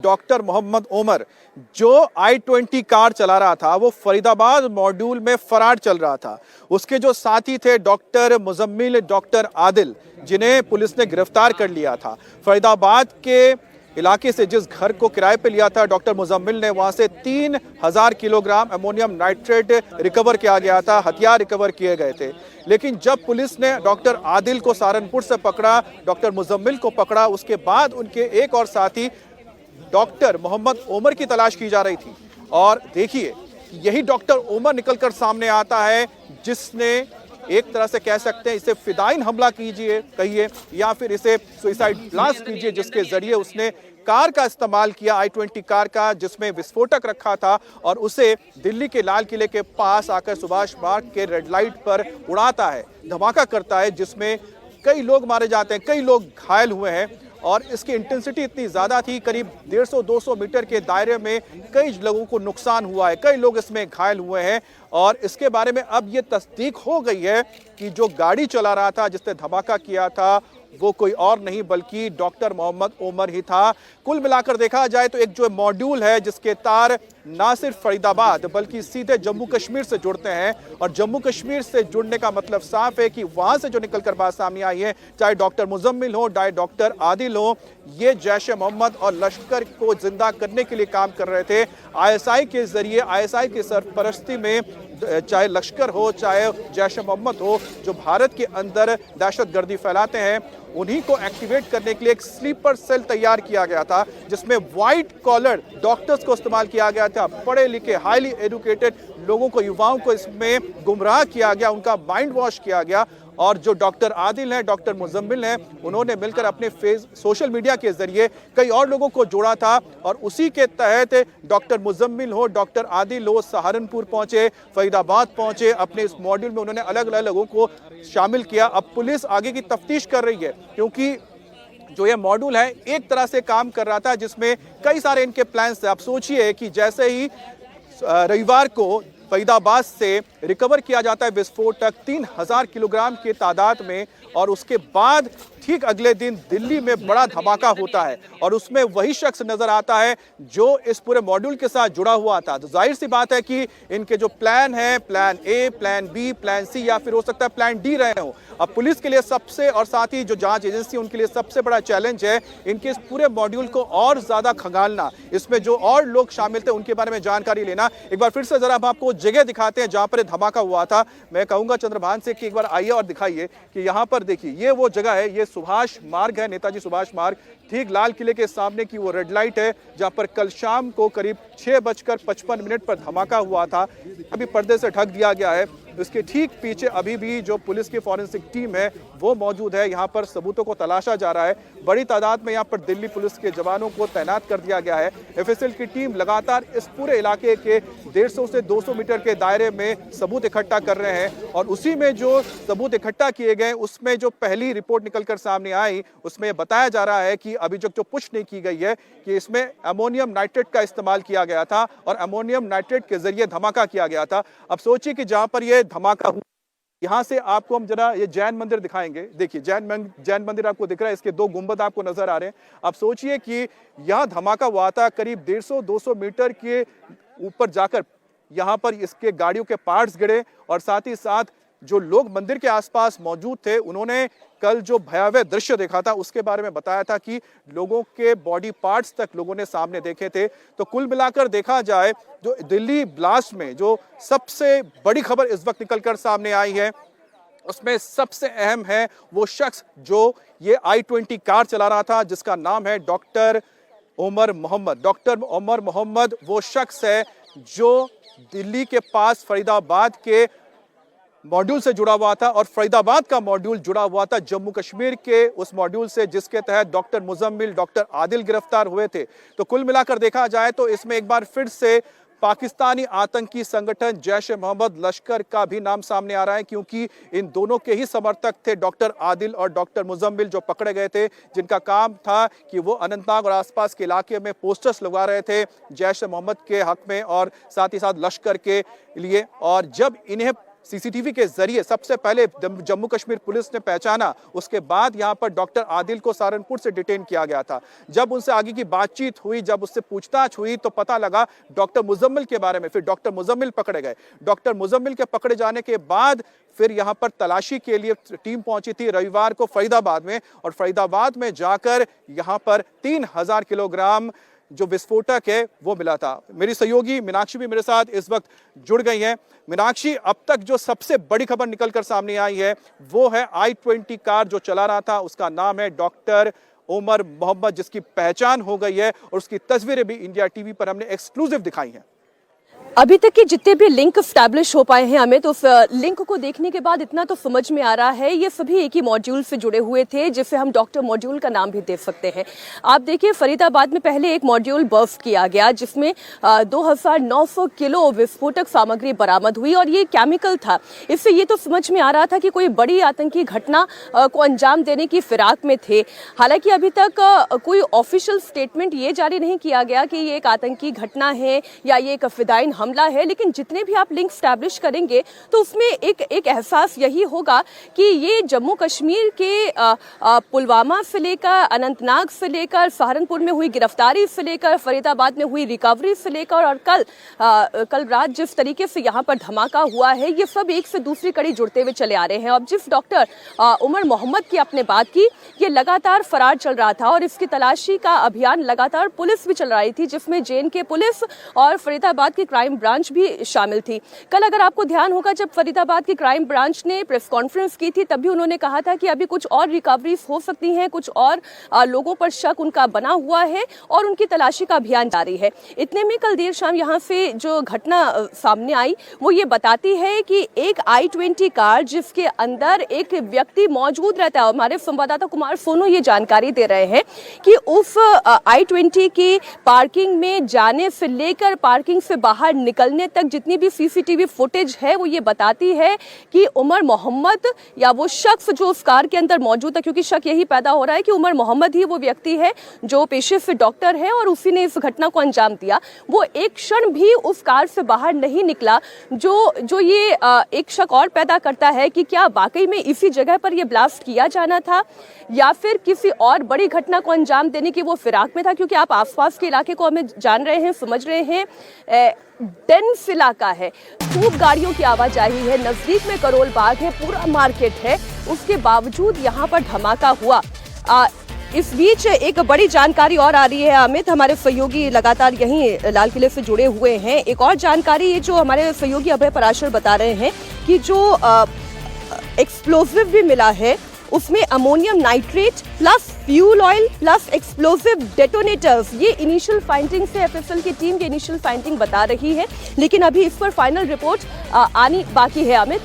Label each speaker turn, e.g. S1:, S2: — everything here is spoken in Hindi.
S1: डॉक्टर मोहम्मद ओमर जो I-20 कार चला रहा था वो फरीदाबाद मॉड्यूल में फरार चल रहा था। उसके जो साथी थे डॉक्टर मुजम्मिल, डॉक्टर आदिल, जिन्हें पुलिस ने गिरफ्तार कर लिया था। फरीदाबाद के इलाके से जिस घर को किराए पे लिया था डॉक्टर मुजम्मिल ने, वहां से 3000 किलोग्राम अमोनियम नाइट्रेट रिकवर किया गया था, हथियार रिकवर किए गए थे। लेकिन जब पुलिस ने डॉक्टर आदिल को सहारनपुर से पकड़ा, डॉक्टर मुजम्मिल को पकड़ा, उसके बाद उनके एक और साथी डॉक्टर मोहम्मद ओमर की तलाश की जा रही थी। और देखिए यही डॉक्टर ओमर निकलकर सामने आता है जिसने एक तरह से कह सकते हैं इसे फिदाइन हमला कीजिए कहिए या फिर इसे सुसाइड ब्लास्ट कीजिए, जिसके जरिए उसने कार का इस्तेमाल किया, I-20 कार का, जिसमें विस्फोटक रखा था और उसे दिल्ली के लाल किले के पास आकर सुभाष मार्ग के रेड लाइट पर उड़ाता है, धमाका करता है, जिसमें कई लोग मारे जाते हैं, कई लोग घायल हुए हैं। और इसकी इंटेंसिटी इतनी ज़्यादा थी, करीब 150-200 मीटर के दायरे में कई लोगों को नुकसान हुआ है, कई लोग इसमें घायल हुए हैं। और इसके बारे में अब ये तस्दीक हो गई है कि जो गाड़ी चला रहा था, जिसने धमाका किया था, वो कोई और नहीं बल्कि डॉक्टर मोहम्मद ओमर ही था। कुल मिलाकर देखा जाए तो एक जो मॉड्यूल है जिसके तार ना सिर्फ फरीदाबाद बल्कि सीधे जम्मू कश्मीर से जुड़ते हैं, और जम्मू कश्मीर से जुड़ने का मतलब साफ है कि वहां से जो निकलकर बात सामने आई है, चाहे डॉक्टर मुजम्मिल हो, चाहे डॉक्टर आदिल हो, ये जैश ए मोहम्मद और लश्कर को जिंदा करने के लिए काम कर रहे थे। ISI के जरिए, ISI की सरपरस्ती में, चाहे लश्कर हो चाहे जैश ए मोहम्मद हो, जो भारत के अंदर दहशतगर्दी फैलाते हैं, उन्हीं को एक्टिवेट करने के लिए एक स्लीपर सेल तैयार किया गया था, जिसमें व्हाइट कॉलर डॉक्टर्स को इस्तेमाल किया गया था। पढ़े लिखे हाईली एजुकेटेड लोगों को, युवाओं को इसमें गुमराह किया गया, उनका माइंड वॉश किया गया। और जो डॉक्टर आदिल हैं, डॉक्टर मुजम्मिल हैं, उन्होंने मिलकर अपने सोशल मीडिया के जरिए कई और लोगों को जोड़ा था, और उसी के तहत डॉक्टर मुजम्मिल हो, डॉक्टर आदिल हो, सहारनपुर पहुंचे, फरीदाबाद पहुंचे, अपने इस मॉड्यूल में उन्होंने अलग अलग लोगों को शामिल किया। अब पुलिस आगे की तफ्तीश कर रही है, क्योंकि जो ये मॉड्यूल है एक तरह से काम कर रहा था जिसमें कई सारे इनके प्लान्स थे। आप सोचिए कि जैसे ही रविवार को फरीदाबाद से रिकवर किया जाता है विस्फोटक 3000 किलोग्राम की तादाद में, और उसके बाद ठीक अगले दिन दिल्ली में बड़ा धमाका होता है, और उसमें वही शख्स नजर आता है जो इस पूरे मॉड्यूल के साथ जुड़ा हुआ था। तो जाहिर सी बात है कि इनके जो प्लान है, plan A, plan B, plan C या फिर हो सकता है प्लान D रहे हो। अब पुलिस के लिए सबसे, और साथ ही जो जांच एजेंसी उनके लिए सबसे बड़ा चैलेंज है इनके इस पूरे मॉड्यूल को और ज्यादा खंगालना, इसमें जो और लोग शामिल थे उनके बारे में जानकारी लेना। एक बार फिर से जरा हम आपको जगह दिखाते हैं जहां पर धमाका हुआ था। मैं कहूंगा चंद्रभान से कि एक बार आइए और दिखाइए कि यहाँ पर देखिए, ये वो जगह है, ये सुभाष मार्ग है, नेताजी सुभाष मार्ग, ठीक लाल किले के सामने की वो रेड लाइट है जहां पर कल शाम को करीब 6:55 पर धमाका हुआ था। अभी पर्दे से ढक दिया गया है। इसके ठीक पीछे अभी भी जो पुलिस की फॉरेंसिक टीम है वो मौजूद है। यहाँ पर सबूतों को तलाशा जा रहा है। बड़ी तादाद में यहाँ पर दिल्ली पुलिस के जवानों को तैनात कर दिया गया है। FSL की टीम लगातार इस पूरे इलाके के 150 से 200 मीटर के दायरे में सबूत इकट्ठा कर रहे हैं, और उसी में जो सबूत इकट्ठा किए गए उसमें जो पहली रिपोर्ट निकलकर सामने आई उसमें बताया जा रहा है कि अभी जो पुष्टि नहीं की गई है कि इसमें अमोनियम नाइट्रेट का इस्तेमाल किया गया था और अमोनियम नाइट्रेट के जरिए धमाका किया गया था। अब सोचिए कि जहां पर यह धमाका हुआ, यहां से आपको हम जरा ये जैन मंदिर दिखाएंगे। देखिए जैन मंदिर आपको दिख रहा है, इसके 2 गुंबद आपको नजर आ रहे हैं। अब सोचिए कि यहां धमाका हुआ था, करीब 150-200 मीटर के ऊपर जाकर यहां पर इसके गाड़ियों के पार्ट्स गिरे, और साथ ही साथ जो लोग मंदिर के आसपास मौजूद थे उन्होंने कल जो भयावह दृश्य देखा था उसके बारे में बताया था कि लोगों के बॉडी पार्ट्स तक लोगों ने सामने देखे थे। तो कुल मिलाकर देखा जाए, जो दिल्ली ब्लास्ट में जो सबसे बड़ी खबर इस वक्त निकलकर सामने आई है उसमें सबसे अहम है वो शख्स जो ये I-20 कार चला रहा था, जिसका नाम है डॉक्टर ओमर मोहम्मद। डॉक्टर ओमर मोहम्मद वो शख्स है जो दिल्ली के पास फरीदाबाद के मॉड्यूल से जुड़ा हुआ था, और फरीदाबाद का मॉड्यूल जुड़ा हुआ था जम्मू कश्मीर के उस मॉड्यूल से जिसके तहत डॉक्टर मुजम्मिल, डॉक्टर आदिल गिरफ्तार हुए थे। तो कुल मिलाकर देखा जाए तो इसमें एक बार फिर से पाकिस्तानी आतंकी संगठन जैश ए मोहम्मद, लश्कर का भी नाम सामने आ रहा है, क्योंकि इन दोनों के ही समर्थक थे डॉक्टर आदिल और डॉक्टर मुजम्मिल, जो पकड़े गए थे, जिनका काम था कि वो अनंतनाग और आसपास के इलाके में पोस्टर्स लगवा रहे थे जैश ए मोहम्मद के हक में और साथ ही साथ लश्कर के लिए। और जब इन्हें सीसीटीवी के जरिए सबसे पहले जम्मू कश्मीर पुलिस ने पहचाना, उसके बाद यहां पर डॉक्टर आदिल को सहारनपुर से डिटेन किया गया था। जब उनसे आगे की बातचीत हुई, जब उससे पूछताछ हुई तो पता लगा डॉक्टर मुजम्मिल के बारे में। फिर डॉक्टर मुजम्मिल पकड़े गए। डॉक्टर मुजम्मिल के पकड़े जाने के बाद फिर यहां पर तलाशी के लिए टीम पहुंची थी रविवार को फरीदाबाद में, और फरीदाबाद में जाकर यहां पर 3000 किलोग्राम जो विस्फोटक है वो मिला था। मेरी सहयोगी मीनाक्षी भी मेरे साथ इस वक्त जुड़ गई हैं। मीनाक्षी, अब तक जो सबसे बड़ी खबर निकलकर सामने आई है वो है i20 कार जो चला रहा था, उसका नाम है डॉक्टर उमर मोहम्मद, जिसकी पहचान हो गई है और उसकी तस्वीरें भी इंडिया टीवी पर हमने एक्सक्लूसिव दिखाई हैं।
S2: अभी तक के जितने भी लिंक स्टैब्लिश हो पाए हैं हमें, तो लिंक को देखने के बाद इतना तो समझ में आ रहा है ये सभी एक ही मॉड्यूल से जुड़े हुए थे, जिसे हम डॉक्टर मॉड्यूल का नाम भी दे सकते हैं। आप देखिए, फरीदाबाद में पहले एक मॉड्यूल बर्स्ट किया गया जिसमें 2900 किलो विस्फोटक सामग्री बरामद हुई और ये केमिकल था। इससे ये तो समझ में आ रहा था कि कोई बड़ी आतंकी घटना को अंजाम देने की फिराक में थे। हालांकि अभी तक कोई ऑफिशियल स्टेटमेंट ये जारी नहीं किया गया कि ये एक आतंकी घटना है या ये एक फिदायीन हमला है, लेकिन जितने भी आप लिंक स्टैब्लिश करेंगे तो उसमें एक एहसास यही होगा कि ये जम्मू कश्मीर के पुलवामा से लेकर, अनंतनाग से लेकर, सहारनपुर में हुई गिरफ्तारी से लेकर, फरीदाबाद में हुई रिकवरी से लेकर और कल रात जिस तरीके से यहाँ पर धमाका हुआ है, ये सब एक से दूसरी कड़ी जुड़ते हुए चले आ रहे हैं। अब जिस डॉक्टर उमर मोहम्मद की आपने बात की, ये लगातार फरार चल रहा था और इसकी तलाशी का अभियान लगातार पुलिस भी चल रही थी, जिसमें JNK पुलिस और फरीदाबाद की क्राइम ब्रांच भी शामिल थी। कल अगर आपको ध्यान होगा, जब फरीदाबाद की क्राइम ब्रांच ने प्रेस कॉन्फ्रेंस की थी, तभी उन्होंने कहा था कि अभी कुछ और रिकवरीज हो सकती हैं, कुछ और लोगों पर शक उनका बना हुआ है और उनकी तलाशी का अभियान जारी है। इतने में कल देर शाम यहाँ से जो घटना सामने आई वो ये बताती है कि एक i20 कार जिसके अंदर एक व्यक्ति मौजूद रहता है, हमारे संवाददाता कुमार सोनू ये जानकारी दे रहे हैं कि उस i20 की पार्किंग में जाने से लेकर पार्किंग से बाहर निकलने तक जितनी भी सीसीटीवी फुटेज है वो ये बताती है कि उमर मोहम्मद या वो शख्स जो उस कार के अंदर मौजूद है, क्योंकि शक यही पैदा हो रहा है कि उमर मोहम्मद ही वो व्यक्ति है जो पेशे से डॉक्टर है और उसी ने इस घटना को अंजाम दिया, वो एक क्षण भी उस कार से बाहर नहीं निकला। जो ये एक शक और पैदा करता है कि क्या वाकई में इसी जगह पर यह ब्लास्ट किया जाना था या फिर किसी और बड़ी घटना को अंजाम देने की वो फिराक में था, क्योंकि आप आसपास के इलाके को हमें जान रहे हैं, समझ रहे हैं, डेंस इलाका है, खूब गाड़ियों की आवाजाही है, नजदीक में करोल बाग है, पूरा मार्केट है, उसके बावजूद यहाँ पर धमाका हुआ। इस बीच एक बड़ी जानकारी और आ रही है अमित, हमारे सहयोगी लगातार यहीं लाल किले से जुड़े हुए हैं। एक और जानकारी ये जो हमारे सहयोगी अभय पराशर बता रहे हैं कि जो एक्सप्लोजिव भी मिला है उसमें ammonium nitrate plus fuel oil plus explosive detonators, ये इनिशियल फाइंडिंग से FSL की टीम की इनिशियल फाइंडिंग बता रही है, लेकिन अभी इस पर फाइनल रिपोर्ट आनी बाकी है अमित।